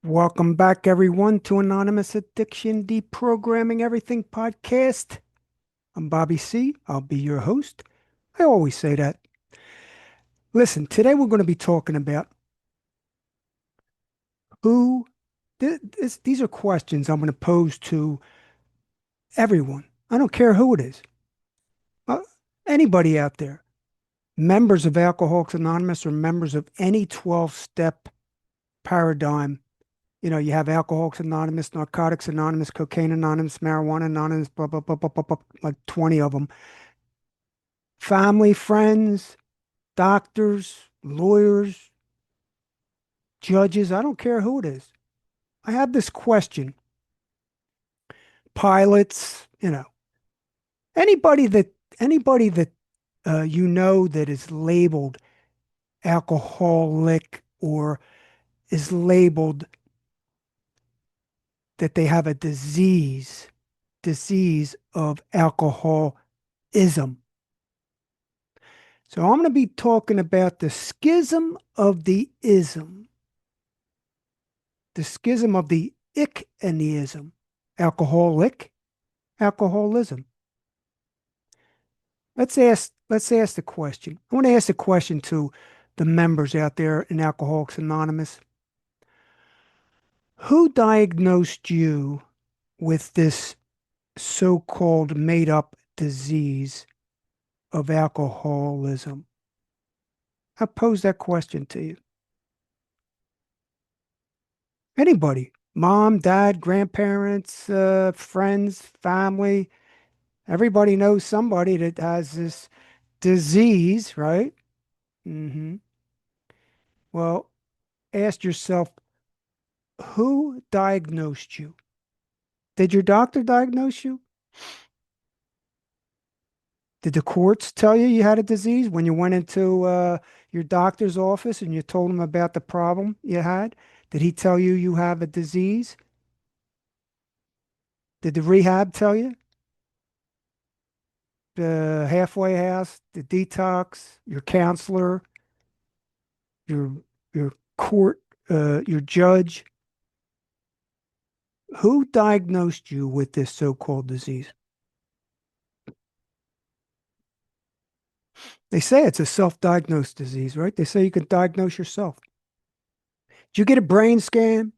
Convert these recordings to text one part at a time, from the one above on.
Welcome back, everyone, to Anonymous Addiction Deprogramming Everything podcast. I'm Bobby C. I'll be your host. I always say that. Listen, today we're going to be talking about who, these are questions I'm going to pose to everyone. I don't care who it is, uh, anybody out there, members of Alcoholics Anonymous or members of any 12-step paradigm. You have Alcoholics Anonymous, Narcotics Anonymous, Cocaine Anonymous, Marijuana Anonymous, blah, blah, blah, blah, blah, blah, like 20 of them. Family, friends, doctors, lawyers, judges, I don't care who it is. I have this question. Pilots, anybody that anybody that that is labeled alcoholic or is labeled that they have a disease of alcoholism. So I'm going to be talking about the schism of the ism, the schism of the ick and the ism, alcoholic, alcoholism. Let's ask the question. I want to ask the question to the members out there in Alcoholics Anonymous. Who diagnosed you with this so-called made-up disease of alcoholism? I pose that question to you. Anybody, mom, dad, grandparents, friends, family, everybody knows somebody that has this disease, right? hmm Well, ask yourself, who diagnosed you? Did your doctor diagnose you? Did the courts tell you you had a disease when you went into your doctor's office and you told him about the problem you had? Did he tell you you have a disease? Did the rehab tell you? The halfway house, the detox, your counselor, your your court, your judge? Who diagnosed you with this so-called disease? They say it's a self-diagnosed disease, right? They say you can diagnose yourself. Did you get a brain scan?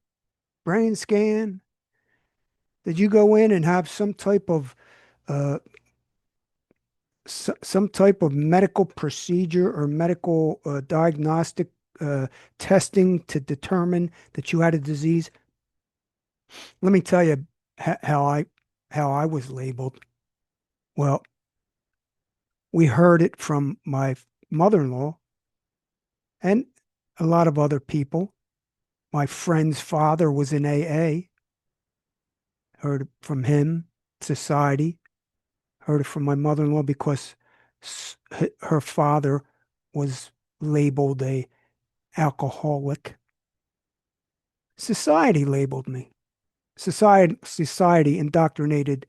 Brain scan? Did you go in and have uh, some type of medical procedure or medical diagnostic testing to determine that you had a disease? Let me tell you how I was labeled. Well, we heard it from my mother-in-law and a lot of other people. My friend's father was in AA. Heard it from him, society. Heard it from my mother-in-law because her father was labeled a alcoholic. Society labeled me. Society indoctrinated.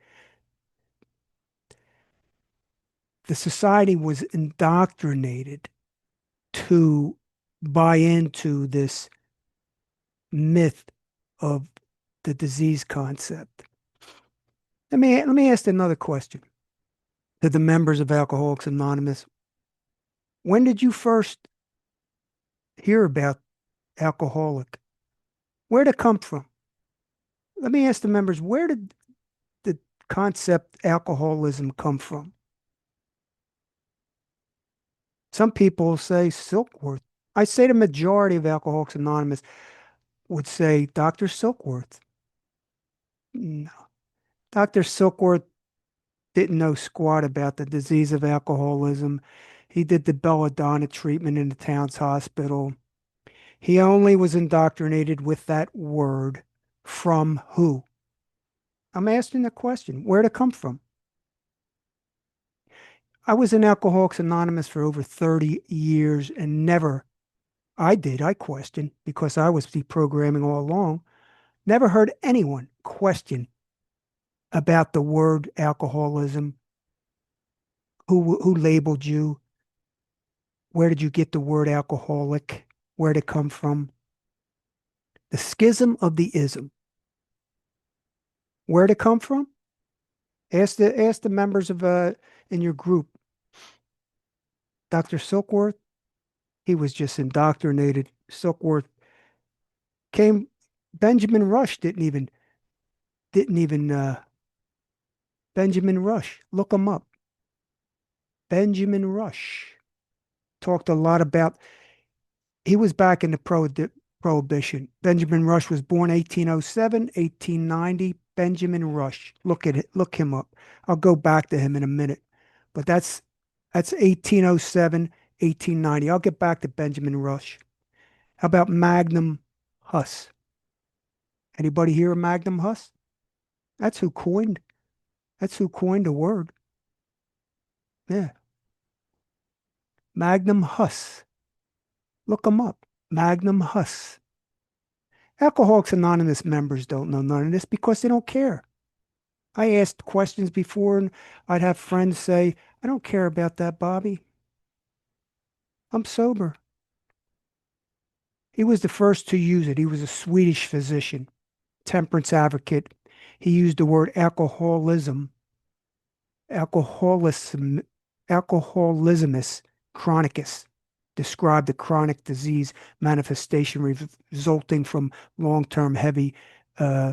The society was indoctrinated to buy into this myth of the disease concept. Let me ask another question to the members of Alcoholics Anonymous. When did you first hear about alcoholic? Where did it come from? Let me ask the members, where did the concept alcoholism come from? Some people say Silkworth. I say the majority of Alcoholics Anonymous would say Dr. Silkworth. No. Dr. Silkworth didn't know squat about the disease of alcoholism. He did the belladonna treatment in the town's hospital. He only was indoctrinated with that word from who? I'm asking the question, where'd it come from? I was in Alcoholics Anonymous for over 30 years and I questioned because I was deprogramming all along, never heard anyone question about the word alcoholism, who labeled you, where did you get the word alcoholic, where did it come from? The schism of the ism. Where'd it come from? Ask the members of in your group. Dr. Silkworth, he was just indoctrinated. Silkworth came. Benjamin Rush didn't even Benjamin Rush. Look him up. Benjamin Rush talked a lot about. He was back in the prohibition. Benjamin Rush was born 1807, 1890. Benjamin Rush. Look at it. Look him up. I'll go back to him in a minute. But that's 1807, 1890. I'll get back to Benjamin Rush. How about Magnum Huss? Anybody hear of Magnum Huss? That's who coined that's who coined the word. Yeah. Magnum Huss. Look him up. Magnum Huss. Alcoholics Anonymous members don't know none of this because they don't care. I asked questions before and I'd have friends say, I don't care about that, Bobby. I'm sober. He was the first to use it. He was a Swedish physician, temperance advocate. He used the word alcoholism, alcoholism, alcoholismus chronicus, described the chronic disease manifestation resulting from long-term heavy uh,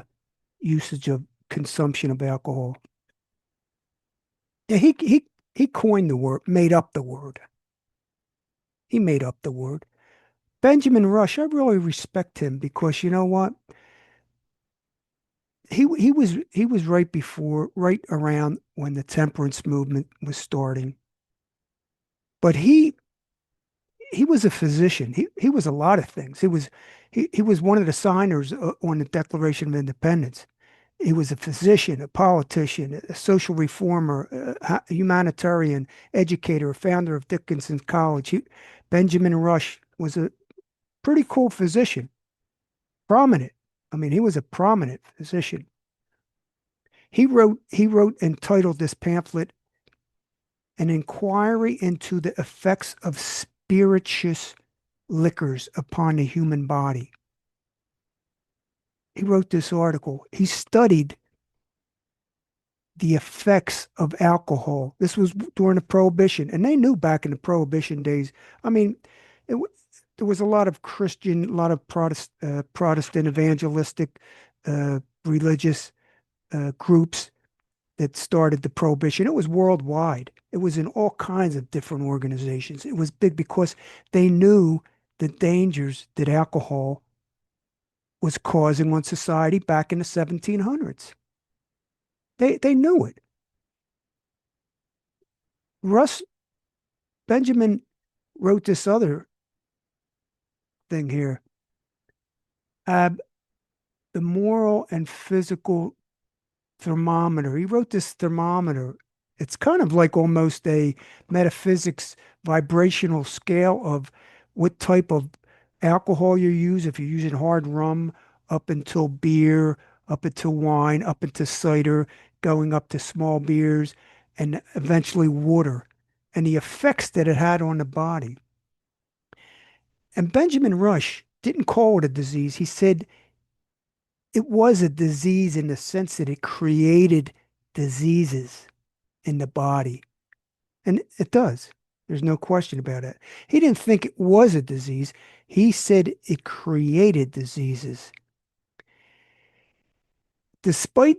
usage of consumption of alcohol. Yeah, he coined the word, made up the word. He made up the word. Benjamin Rush, I really respect him because you know what? He was right around when the temperance movement was starting. But he was a physician. He was a lot of things. He was one of the signers on the Declaration of Independence. He was a physician, a politician, a social reformer, a humanitarian, educator, founder of Dickinson College. Benjamin Rush was a pretty cool physician, prominent. I mean, he was a prominent physician. He wrote and titled this pamphlet An Inquiry into the Effects of Spirituous Liquors Upon the Human Body. He wrote this article. He studied the effects of alcohol. This was during the Prohibition, and they knew back in the Prohibition days. I mean, it, there was a lot of Christian, a lot of Protestant evangelistic religious groups that started the Prohibition. It was worldwide. It was in all kinds of different organizations. It was big because they knew the dangers that alcohol was causing on society back in the 1700s. They knew it. Russ Benjamin wrote this other thing here. Ab, the moral and physical thermometer. He wrote this thermometer. It's kind of like almost a metaphysics vibrational scale of what type of alcohol you use. If you're using hard rum, up until beer, up until wine, up into cider, going up to small beers, and eventually water, and the effects that it had on the body. And Benjamin Rush didn't call it a disease. He said it was a disease in the sense that it created diseases in the body. And it does. There's no question about it. He didn't think it was a disease. He said it created diseases. Despite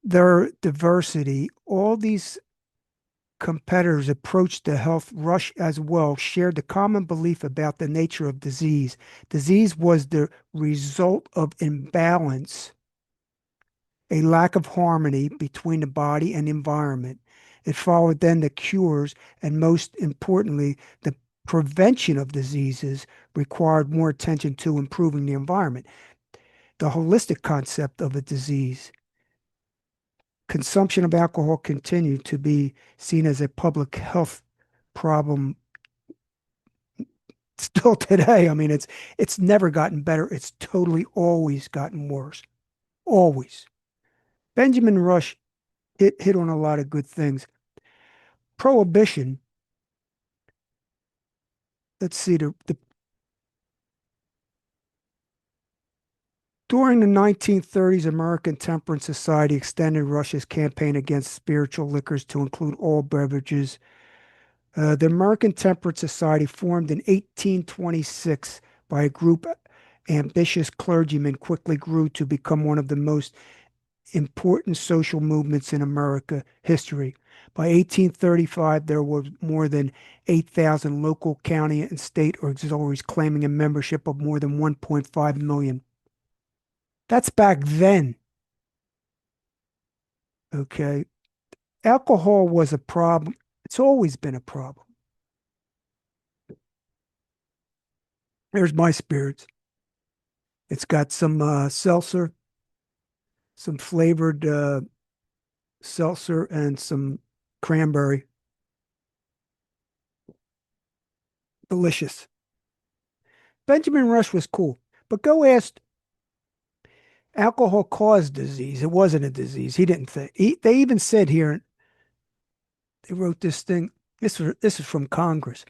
their diversity, all these competitors approached the health. Rush as well shared the common belief about the nature of disease. Disease was the result of imbalance, a lack of harmony between the body and environment. It followed then the cures, and most importantly, the prevention of diseases required more attention to improving the environment. The holistic concept of a disease. Consumption of alcohol continued to be seen as a public health problem still today. I mean, it's never gotten better. It's totally always gotten worse. Always. Benjamin Rush hit on a lot of good things. Prohibition, let's see, During the 1930s, American Temperance Society extended Russia's campaign against spiritual liquors to include all beverages. The American Temperance Society, formed in 1826 by a group of ambitious clergymen, quickly grew to become one of the most important social movements in America history. By 1835, there were more than 8,000 local, county, and state auxiliaries claiming a membership of more than 1.5 million. That's back then, okay? Alcohol was a problem. It's always been a problem. There's my spirits. It's got some seltzer, some flavored seltzer, and some cranberry. Delicious. Benjamin Rush was cool, but go ask, alcohol caused disease. It wasn't a disease. He didn't think. They even said here, they wrote this thing. This is from Congress,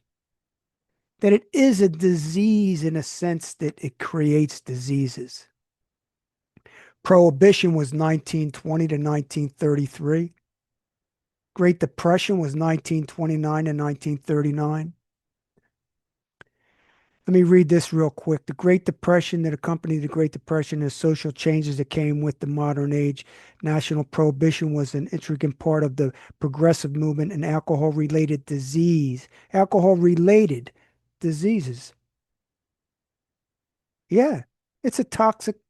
that it is a disease in a sense that it creates diseases. Prohibition was 1920 to 1933. Great Depression was 1929 to 1939. Let me read this real quick. The Great Depression that accompanied the Great Depression is social changes that came with the modern age. National prohibition was an intricate part of the progressive movement and alcohol-related disease. Alcohol-related diseases. Yeah, it's a toxic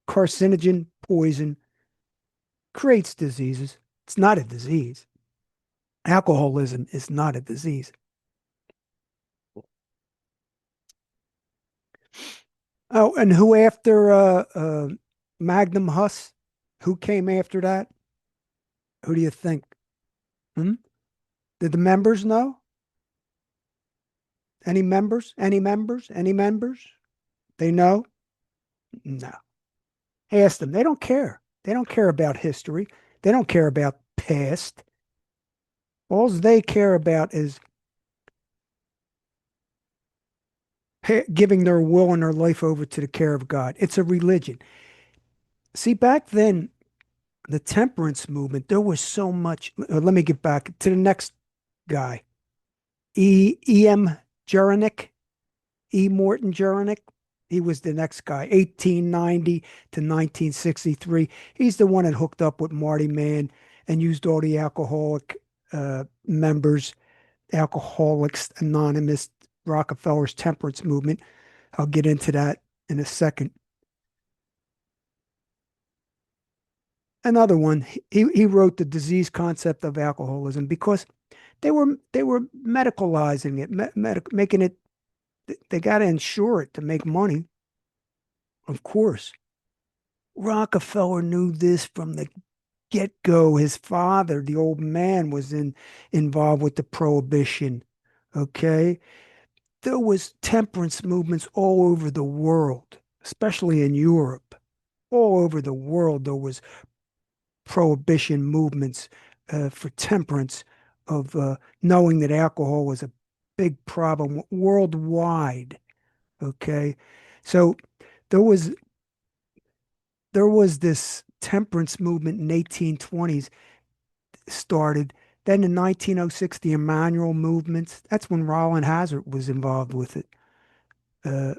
carcinogen poison, creates diseases. It's not a disease. Alcoholism is not a disease. Oh, and who after Magnum Huss? Who came after that? Who do you think? Hmm? Did the members know? Any members? Any members? Any members? They know? No. Ask them. They don't care. They don't care about history. They don't care about past. All they care about is giving their will and their life over to the care of God. It's a religion. See, back then, the temperance movement, there was so much. Let me get back to the next guy. E.M. Juranic, E. Morton Juranic. He was the next guy, 1890 to 1963. He's the one that hooked up with Marty Mann and used all the alcoholic members, Alcoholics Anonymous, Rockefeller's temperance movement. I'll get into that in a second. Another one, he wrote the disease concept of alcoholism because they were medicalizing it, making it. They got to insure it to make money. Of course, Rockefeller knew this from the get-go. His father, the old man, was involved with the prohibition. Okay, there was temperance movements all over the world, especially in Europe. All over the world, there was prohibition movements for temperance, of knowing that alcohol was a big problem worldwide. Okay, so there was there was this temperance movement in 1820s started. Then in 1906, the Emmanuel movements. That's when Roland Hazard was involved with it. Uh,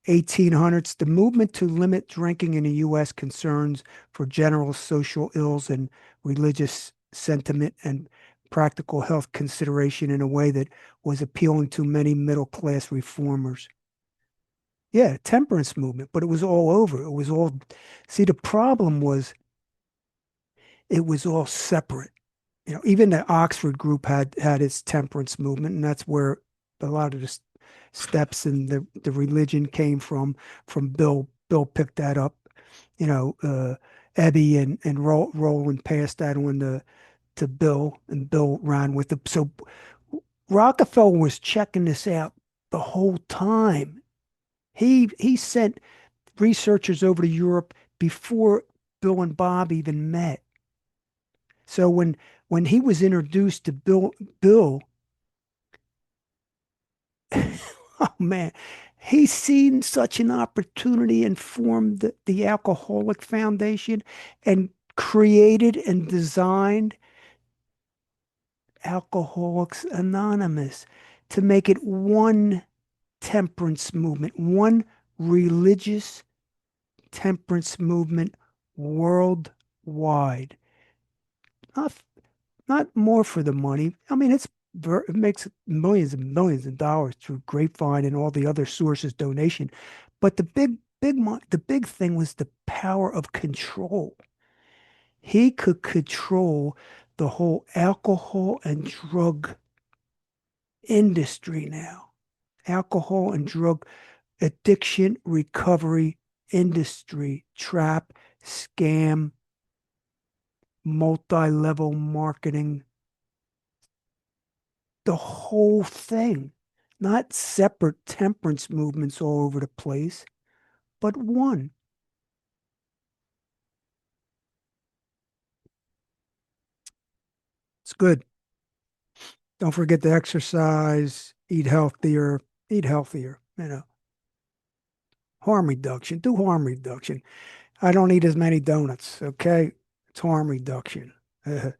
1800s, the movement to limit drinking in the U.S. concerns for general social ills and religious sentiment and practical health consideration in a way that was appealing to many middle class reformers. Yeah, temperance movement, but it was all over. It was all, see, the problem was it was all separate. Even the Oxford group had its temperance movement, and that's where a lot of the steps in the religion came from Bill. Bill picked that up. Ebby and Roland passed that on to Bill, and Bill ran with it. So Rockefeller was checking this out the whole time. He sent researchers over to Europe before Bill and Bob even met. So when he was introduced to Bill, Oh man, he's seen such an opportunity and formed the Alcoholic Foundation and created and designed Alcoholics Anonymous to make it one temperance movement, one religious temperance movement worldwide. Not, not more for the money. I mean, it makes millions and millions of dollars through Grapevine and all the other sources donation. But the big thing was the power of control. He could control the whole alcohol and drug industry now. Alcohol and drug addiction recovery industry, trap, scam, multi-level marketing, the whole thing. Not separate temperance movements all over the place, but one. It's good. Don't forget to exercise, eat healthier, harm reduction, do harm reduction. I don't eat as many donuts, okay? It's harm reduction. Uh,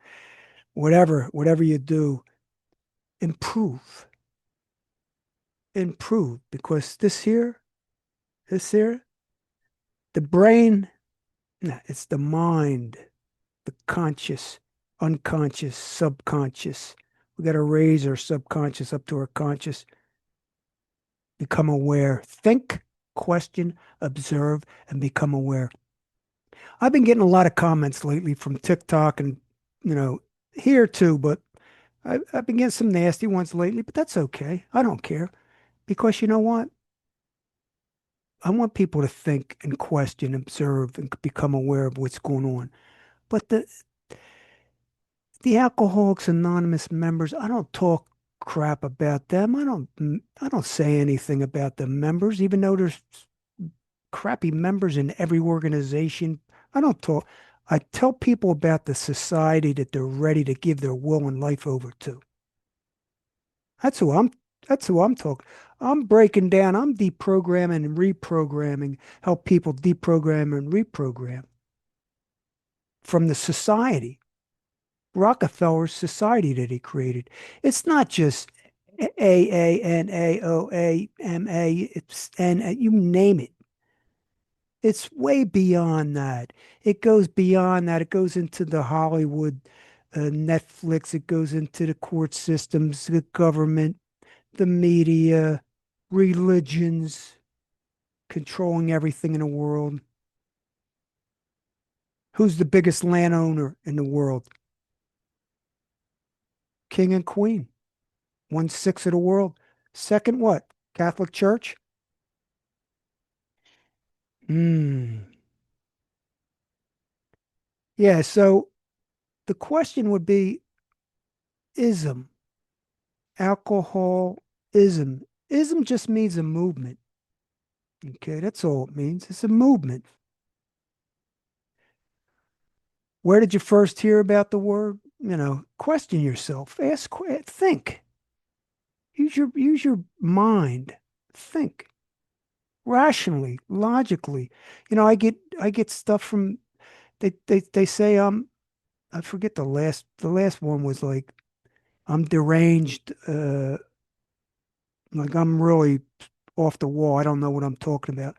whatever you do, improve, improve, because this here, the brain, nah, it's the mind, the conscious, unconscious, subconscious. We got to raise our subconscious up to our conscious, become aware, think, question, observe, and become aware. I've been getting a lot of comments lately from TikTok and, you know, here too, but I've been getting some nasty ones lately, but that's okay. I don't care because you know what? I want people to think and question, observe, and become aware of what's going on. But the Alcoholics Anonymous members, I don't talk crap about them. I don't say anything about the members, even though there's crappy members in every organization. I don't talk. I tell people about the society that they're ready to give their will and life over to. That's who I'm. That's who I'm talking. I'm breaking down. I'm deprogramming and reprogramming. Help people deprogram and reprogram from the society, Rockefeller's society that he created. It's not just AANAOAMA. It's and you name it. It's way beyond that. It goes beyond that. It goes into the Hollywood, Netflix. It goes into the court systems, the government, the media, religions, controlling everything in the world. Who's the biggest landowner in the world? King and Queen. 1/6 of the world. Second, what? Catholic Church? Hmm. Yeah, so the question would be ism, alcoholism. Ism just means a movement. Okay, that's all it means. It's a movement. Where did you first hear about the word? Question yourself. Think. Use your mind. Think rationally, logically. I get stuff from they say I forget the last one was like I'm deranged, like I'm really off the wall. I don't know what I'm talking about.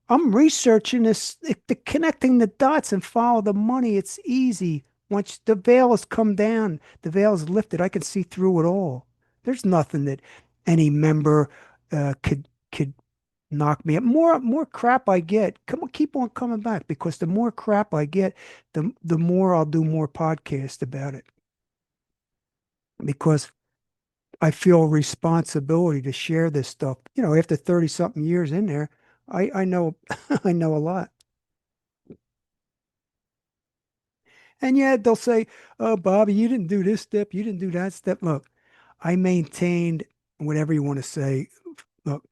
I'm researching this, connecting the dots and follow the money. It's easy. Once the veil has come down, the veil is lifted. I can see through it all. There's nothing that any member could knock me up. More crap I get. Come on, keep on coming back because the more crap I get, the more I'll do more podcasts about it because I feel a responsibility to share this stuff. After 30 something years in there, I know I know a lot. And yeah, they'll say, "Oh, Bobby, you didn't do this step, you didn't do that step." Look, I maintained whatever you want to say. Look,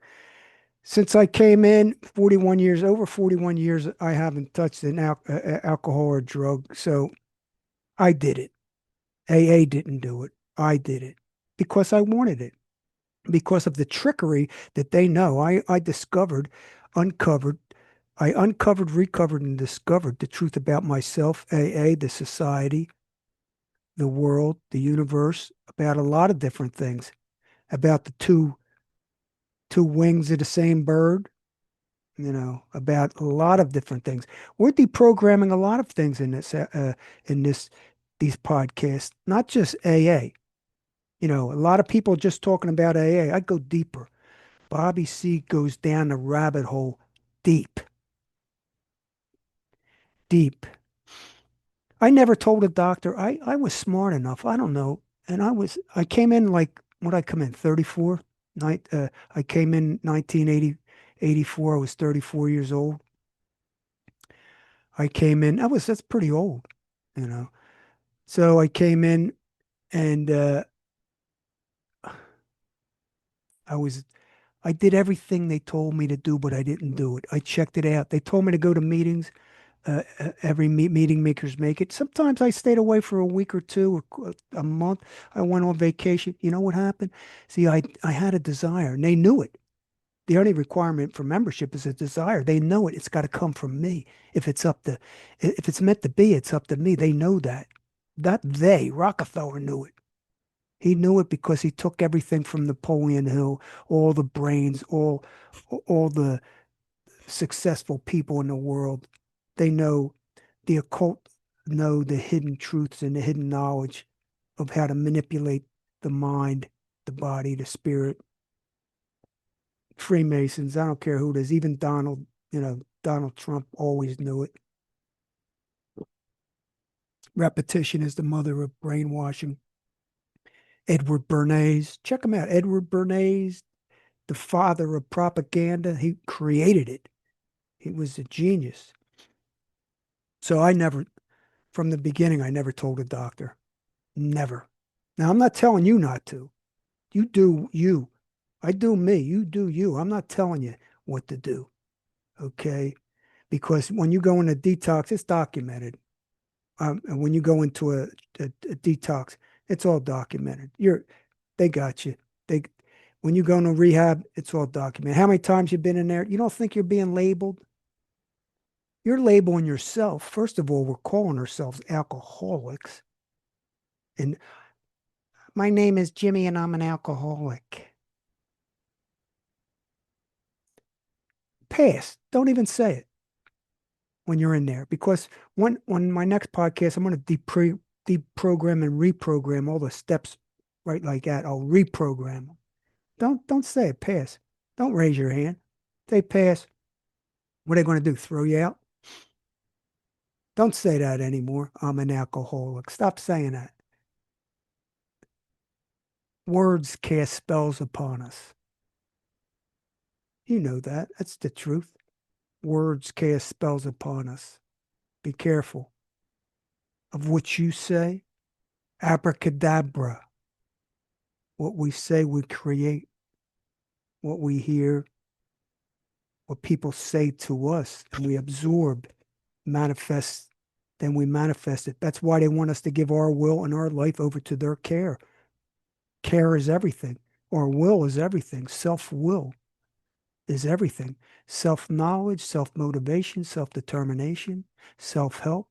since I came in 41 years, over 41 years, I haven't touched an alcohol or drug. So I did it. AA didn't do it. I did it because I wanted it. because of the trickery that they know. I discovered, uncovered, I uncovered, recovered, and discovered the truth about myself, AA, the society, the world, the universe, about a lot of different things, about the two wings of the same bird, about a lot of different things. We're deprogramming a lot of things in this these podcasts, not just AA. A lot of people just talking about AA. I go deeper. Bobby C goes down the rabbit hole deep, deep. I never told a doctor. I was smart enough. I don't know. And I came in like, what I come in, 34? I came in 1980, 84. I was 34 years old. I came in, that's pretty old, you know. So I came in and I was, I did everything they told me to do, but I didn't do it. I checked it out. They told me to go to meetings. Every meeting makers make it. Sometimes I stayed away for a week or two or a month. I went on vacation. You know what happened? See, I had a desire and they knew it. The only requirement for membership is a desire. They know it. It's got to come from me. If it's meant to be, it's up to me. They know that. Rockefeller knew it. He knew it because he took everything from Napoleon Hill, all the brains, all the successful people in the world. They know the occult, know the hidden truths and the hidden knowledge of how to manipulate the mind, the body, the spirit. Freemasons, I don't care who it is, even Donald Trump always knew it. Repetition is the mother of brainwashing. Edward Bernays, check him out. Edward Bernays, the father of propaganda, he created it. He was a genius. So from the beginning, I never told a doctor. Never. Now, I'm not telling you not to. You do you. I do me. You do you. I'm not telling you what to do. Okay. Because when you go in a detox, it's documented. And when you go into a detox, it's all documented. They got you. They, when you go into rehab, it's all documented. How many times you've been in there? You don't think you're being labeled? You're labeling yourself. First of all, we're calling ourselves alcoholics. And my name is Jimmy and I'm an alcoholic. Pass. Don't even say it when you're in there. Because when my next podcast, I'm going to deprogram and reprogram all the steps right like that. I'll reprogram them. Don't say it. Pass. Don't raise your hand. Say pass. What are they going to do? Throw you out? Don't say that anymore. I'm an alcoholic. Stop saying that. Words cast spells upon us. You know that. That's the truth. Words cast spells upon us. Be careful of what you say. Abracadabra. What we say, we create. What we hear, what people say to us, and we absorb, manifest, then we manifest it. That's why they want us to give our will and our life over to their care. Care is everything. Our will is everything. Self-will is everything. Self-knowledge, self-motivation, self-determination, self-help,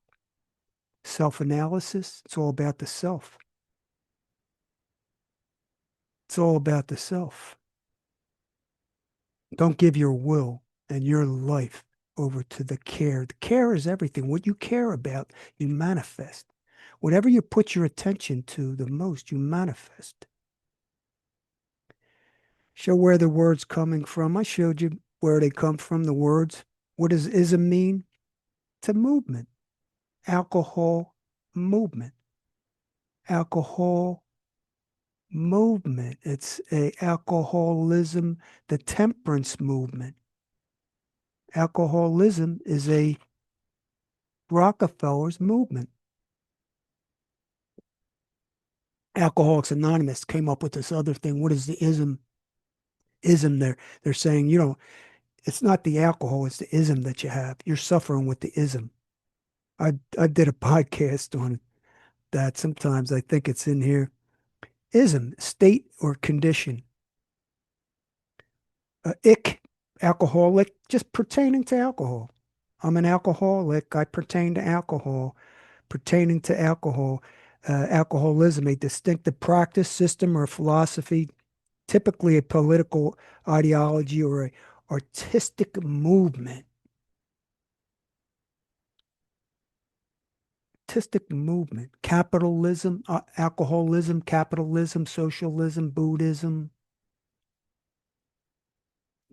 self-analysis. It's all about the self. It's all about the self. Don't give your will and your life over to the care. The care is everything. What you care about, you manifest. Whatever you put your attention to the most, you manifest. Show where the words coming from. I showed you where they come from, the words. What does ism mean? It's a movement. Alcohol movement. Alcohol movement. It's a alcoholism, the temperance movement. Alcoholism is a Rockefeller's movement. Alcoholics Anonymous came up with this other thing. What is the ism? Ism there. They're saying, it's not the alcohol, it's the ism that you have. You're suffering with the ism. I did a podcast on that. Sometimes I think it's in here. Ism, state or condition. Ick, alcoholic, just pertaining to alcohol. I'm an alcoholic. I pertain to alcohol. Pertaining to alcohol, alcoholism, a distinctive practice, system, or philosophy, typically a political ideology or a artistic movement. Artistic movement, capitalism, alcoholism, capitalism, socialism, Buddhism,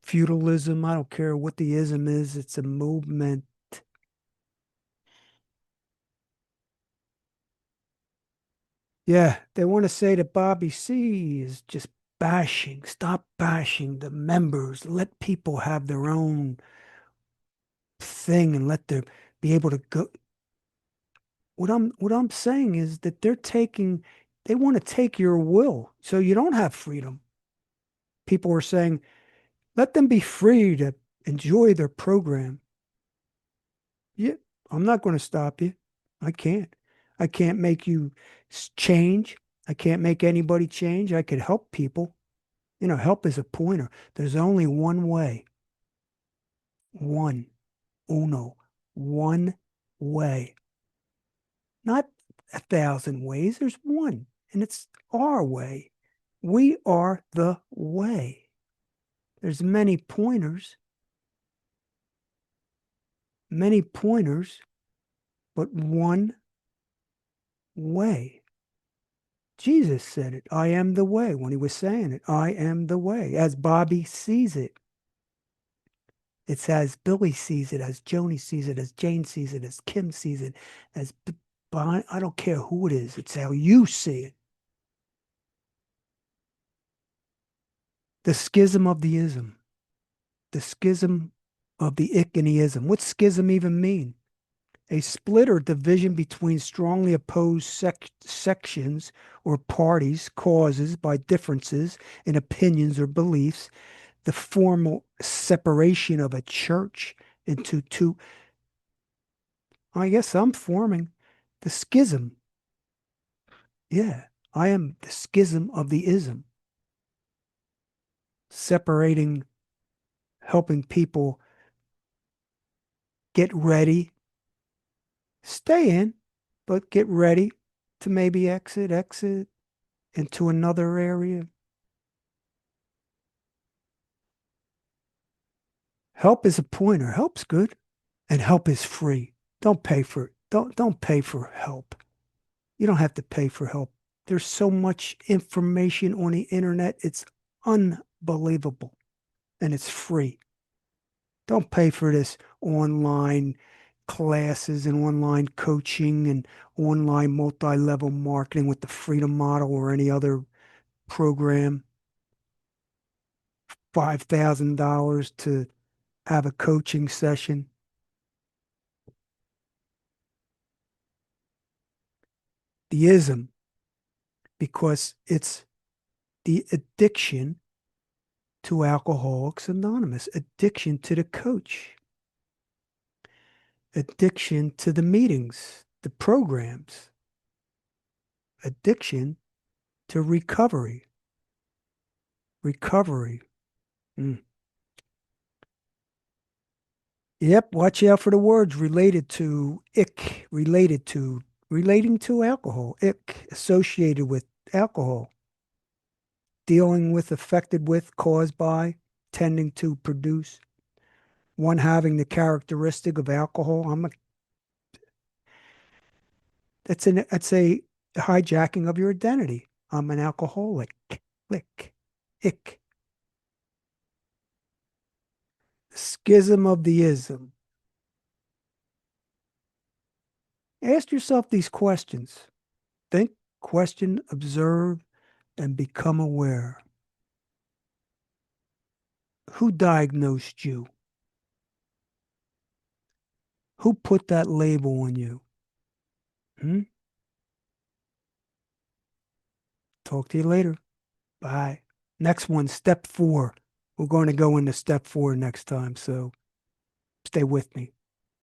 feudalism. I don't care what the ism is. It's a movement. Yeah, they want to say that Bobby C is just bashing. Stop bashing the members. Let people have their own thing and let them be able to go. What I'm saying is that they want to take your will, so you don't have freedom. People are saying, let them be free to enjoy their program. Yeah, I'm not going to stop you. I can't. I can't make you change. I can't make anybody change. I could help people. Help is a pointer. There's only one way. One. Uno. One way. Not 1,000 ways. There's one, and it's our way. We are the way. There's many pointers, but one way. Jesus said it. I am the way when he was saying it. I am the way. As Bobby sees it. It's as Billy sees it, as Joni sees it, as Jane sees it, as Kim sees it, as I don't care who it is. It's how you see it. The schism of the ism. The schism of the ick and the ism. What's schism even mean? A split or division between strongly opposed sections or parties causes by differences in opinions or beliefs the formal separation of a church into two. I guess I'm forming the schism. Yeah, I am the schism of the ism, separating, helping people get ready, stay in, but get ready to maybe exit into another area. Help is a pointer. Help's good, and help is free. Don't pay for it. Don't pay for help. You don't have to pay for help. There's so much information on the internet. It's unbelievable, and it's free. Don't pay for this online classes and online coaching and online multi-level marketing with the freedom model or any other program. $5,000 to have a coaching session. The ism, because it's the addiction to Alcoholics Anonymous, addiction to the coach, addiction to the meetings, the programs, addiction to recovery. Recovery. Mm. Yep, watch out for the words related to ick, relating to alcohol, ick, associated with alcohol, dealing with, affected with, caused by, tending to produce, one having the characteristic of alcohol. That's a hijacking of your identity. I'm an alcoholic. Lick, ick. Schism of the ism. Ask yourself these questions. Think, question, observe, and become aware. Who diagnosed you? Who put that label on you? Hmm? Talk to you later. Bye. Next one, step 4. We're going to go into step 4 next time, so stay with me.